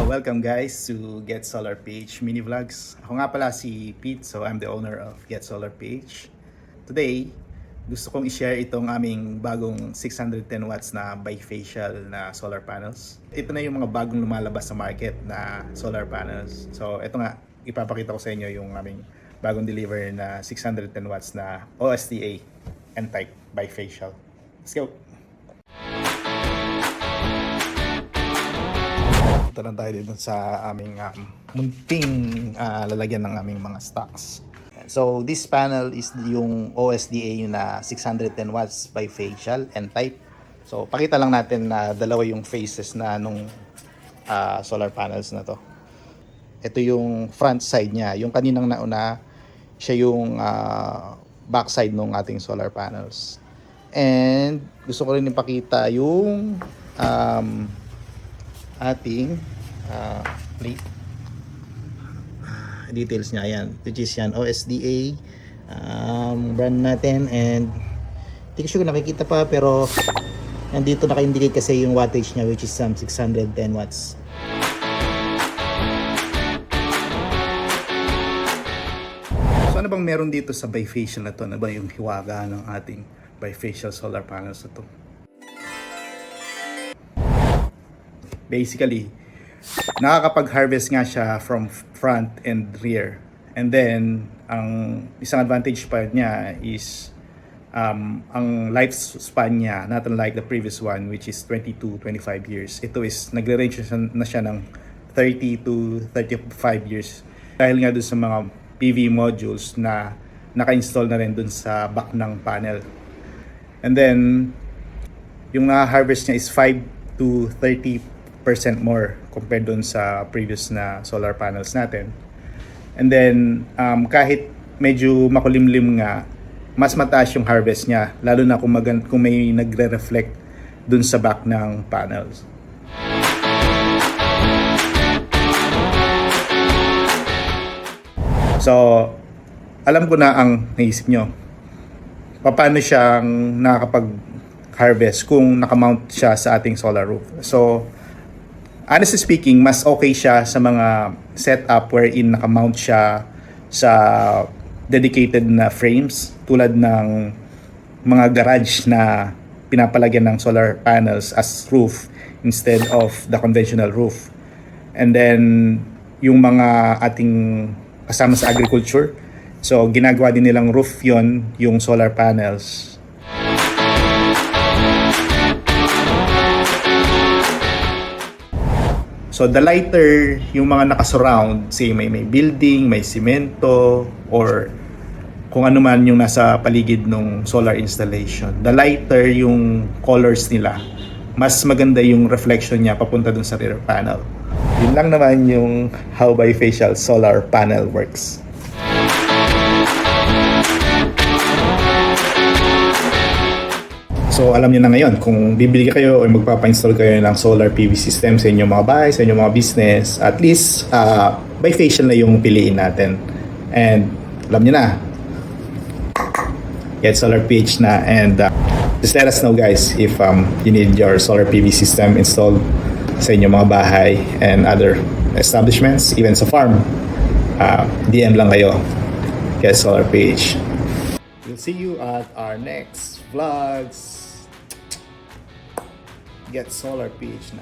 Welcome guys to Get Solar Page Mini Vlogs. Ako nga pala si Pete, so I'm the owner of Get Solar Page. Today, gusto kong i-share itong aming bagong 610 watts na bifacial na solar panels. Ito na yung mga bagong lumalabas sa market na solar panels. So ito nga, ipapakita ko sa inyo yung aming bagong deliver na 610 watts na OSTA N-type bifacial. Let's go! Punta lang tayo dito sa aming munting lalagyan ng aming mga stocks. So this panel is yung OSDA na 610 watts bifacial N-type. So pakita lang natin na dalawa yung faces na nung solar panels na to. Ito yung front side niya. Yung kaninang nauna, siya yung back side ng ating solar panels. And gusto ko rin ipakita yung ating plate details niya, yan, which is yan OSDA brand natin, and hindi ko sure kung nakikita pa, pero nandito naka-indicate kasi yung wattage niya, which is 610 watts. So ano bang meron dito sa bifacial na to? Ano ba yung hiwaga ng ating bifacial solar panels na to? Basically, nakakapag-harvest nga siya from front and rear. And then, ang isang advantage pa niya is ang lifespan niya, not unlike the previous one, which is 20 to 25 years. Ito is nagre-range na siya ng 30 to 35 years. Dahil nga dun sa mga PV modules na naka-install na rin dun sa back ng panel. And then, yung na-harvest niya is 5 to 30% more compared dun sa previous na solar panels natin. And then kahit medyo makulimlim nga, mas mataas yung harvest niya, lalo na kung may nagre-reflect dun sa back ng panels. So alam ko na ang naisip nyo, paano siyang nakakapag-harvest kung nakamount siya sa ating solar roof. So honestly speaking, mas okay siya sa mga setup wherein nakamount siya sa dedicated na frames, tulad ng mga garage na pinapalagyan ng solar panels as roof instead of the conventional roof. And then yung mga ating kasama sa agriculture, so ginagawa din nilang roof yon, yung solar panels. So the lighter yung mga nakasurround, say may building, may simento, or kung ano man yung nasa paligid ng solar installation, the lighter yung colors nila, mas maganda yung reflection niya papunta dun sa rear panel. Yun lang naman yung how bifacial solar panel works. So alam niyo na ngayon, kung bibili kayo o magpapa-install kayo ng solar PV system sa inyong mga bahay, sa inyong mga business, at least bifacial na yung piliin natin. And alam niyo na, Get Solar PH na, and just let us know guys if you need your solar PV system installed sa inyong mga bahay and other establishments, even sa farm. DM lang kayo, Get Solar PH. We'll see you at our next vlogs. Get Solar PH na.